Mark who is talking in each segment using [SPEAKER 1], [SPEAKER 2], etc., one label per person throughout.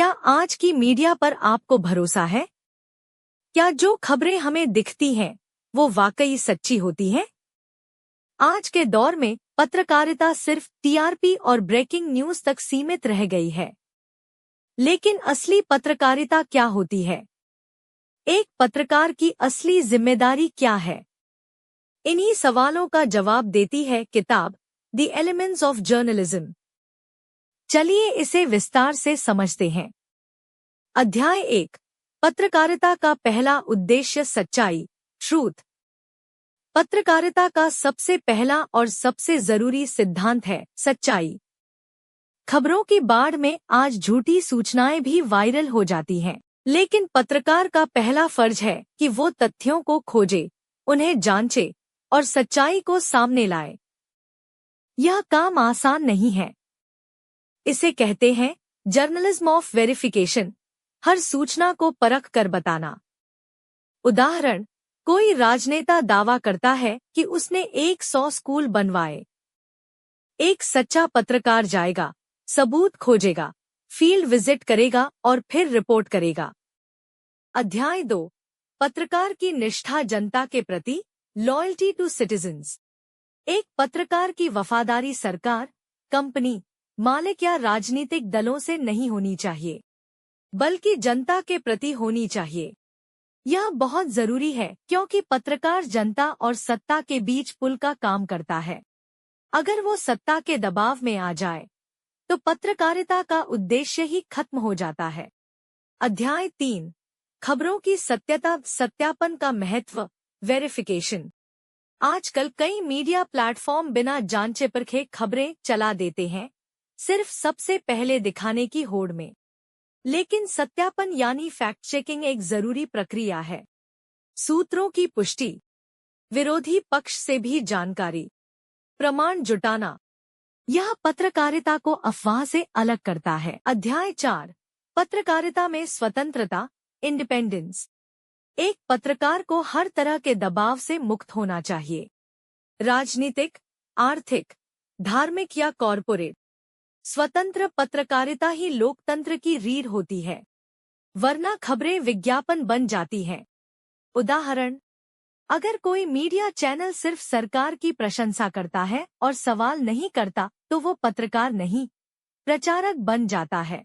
[SPEAKER 1] क्या आज की मीडिया पर आपको भरोसा है? क्या जो खबरें हमें दिखती हैं, वो वाकई सच्ची होती हैं? आज के दौर में पत्रकारिता सिर्फ टीआरपी और ब्रेकिंग न्यूज तक सीमित रह गई है। लेकिन असली पत्रकारिता क्या होती है? एक पत्रकार की असली जिम्मेदारी क्या है? इन्हीं सवालों का जवाब देती है किताब द एलिमेंट्स ऑफ जर्नलिज्म। चलिए इसे विस्तार से समझते हैं। अध्याय 1। पत्रकारिता का पहला उद्देश्य सच्चाई, ट्रूथ। पत्रकारिता का सबसे पहला और सबसे जरूरी सिद्धांत है सच्चाई। खबरों की बाढ़ में आज झूठी सूचनाएं भी वायरल हो जाती हैं, लेकिन पत्रकार का पहला फर्ज है कि वो तथ्यों को खोजे, उन्हें जांचे और सच्चाई को सामने लाए। यह काम आसान नहीं है। इसे कहते हैं जर्नलिज्म ऑफ वेरिफिकेशन, हर सूचना को परख कर बताना। उदाहरण, कोई राजनेता दावा करता है कि उसने 100 स्कूल बनवाए। एक सच्चा पत्रकार जाएगा, सबूत खोजेगा, फील्ड विजिट करेगा और फिर रिपोर्ट करेगा। अध्याय 2। पत्रकार की निष्ठा जनता के प्रति, लॉयल्टी टू सिटीजन्स। एक पत्रकार की वफादारी सरकार, कंपनी, मालिक या राजनीतिक दलों से नहीं होनी चाहिए, बल्कि जनता के प्रति होनी चाहिए। यह बहुत जरूरी है क्योंकि पत्रकार जनता और सत्ता के बीच पुल का काम करता है। अगर वो सत्ता के दबाव में आ जाए, तो पत्रकारिता का उद्देश्य ही खत्म हो जाता है। अध्याय 3। खबरों की सत्यता, सत्यापन का महत्व, वेरिफिकेशन। आजकल कई मीडिया प्लेटफॉर्म बिना जांचे परखे खबरें चला देते हैं, सिर्फ सबसे पहले दिखाने की होड़ में। लेकिन सत्यापन यानी फैक्ट चेकिंग एक जरूरी प्रक्रिया है। सूत्रों की पुष्टि, विरोधी पक्ष से भी जानकारी, प्रमाण जुटाना, यह पत्रकारिता को अफवाह से अलग करता है। अध्याय 4। पत्रकारिता में स्वतंत्रता, इंडिपेंडेंस। एक पत्रकार को हर तरह के दबाव से मुक्त होना चाहिए, राजनीतिक, आर्थिक, धार्मिक या कॉरपोरेट। स्वतंत्र पत्रकारिता ही लोकतंत्र की रीढ़ होती है, वरना खबरें विज्ञापन बन जाती हैं। उदाहरण, अगर कोई मीडिया चैनल सिर्फ सरकार की प्रशंसा करता है और सवाल नहीं करता, तो वो पत्रकार नहीं, प्रचारक बन जाता है।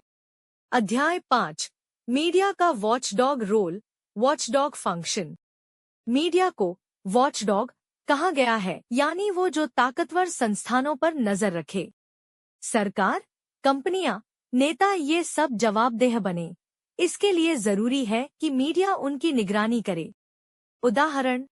[SPEAKER 1] अध्याय 5। मीडिया का watchdog role, watchdog function. Media को वॉचडॉग कहा गया है, यानी वो जो ताकतवर संस्थानों पर नजर रखे। सरकार, कंपनियां, नेता ये सब जवाबदेह बने। इसके लिए जरूरी है कि मीडिया उनकी निगरानी करे। उदाहरण,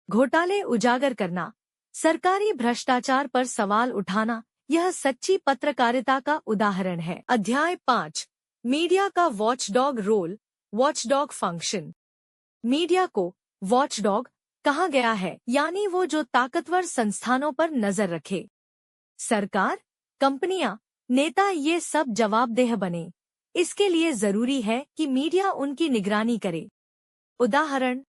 [SPEAKER 1] घोटाले उजागर करना, सरकारी भ्रष्टाचार पर सवाल उठाना, यह सच्ची पत्रकारिता का उदाहरण है। अध्याय 5। मीडिया का watchdog role, watchdog function. Media को वॉचडॉग कहा गया है, यानी वो जो ताकतवर संस्थानों पर नजर रखे। सरकार, कंपनियां, नेता ये सब जवाबदेह बने। इसके लिए जरूरी है कि मीडिया उनकी निगरानी करे। उदाहरण,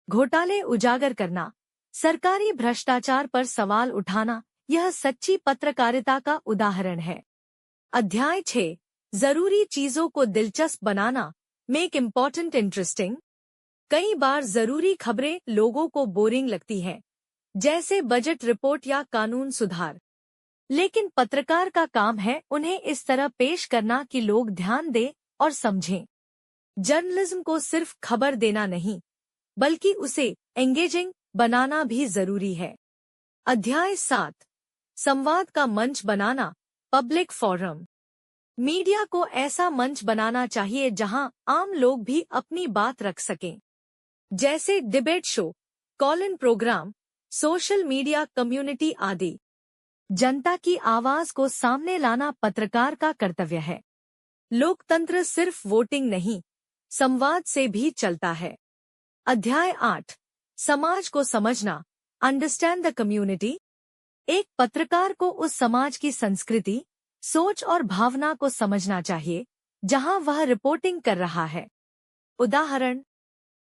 [SPEAKER 1] घोटाले उजागर करना, सरकारी भ्रष्टाचार पर सवाल उठाना, यह सच्ची पत्रकारिता का उदाहरण है। अध्याय 6। जरूरी चीजों को दिलचस्प बनाना, मेक इम्पोर्टेंट इंटरेस्टिंग। कई बार जरूरी खबरें लोगों को बोरिंग लगती हैं, जैसे बजट रिपोर्ट या कानून सुधार। लेकिन पत्रकार का काम है उन्हें इस तरह पेश करना कि लोग ध्यान दें और समझें। जर्नलिज्म को सिर्फ खबर देना नहीं, बल्कि उसे एंगेजिंग बनाना भी जरूरी है। अध्याय 7। संवाद का मंच बनाना, पब्लिक फोरम। मीडिया को ऐसा मंच बनाना चाहिए जहां आम लोग भी अपनी बात रख सकें, जैसे debate show, call in programme, social media community आदि। जनता की आवाज को सामने लाना पत्रकार का कर्तव्य है। लोकतंत्र सिर्फ वोटिंग नहीं, संवाद से भी चलता है। अध्याय 8। समाज को समझना, अंडरस्टैंड द कम्युनिटी। एक पत्रकार को उस समाज की संस्कृति, सोच और भावना को समझना चाहिए जहां वह रिपोर्टिंग कर रहा है। उदाहरण,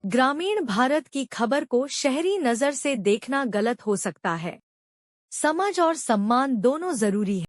[SPEAKER 1] ग्रामीण भारत की खबर को शहरी नजर से देखना गलत हो सकता है। समझ और सम्मान दोनों जरूरी है।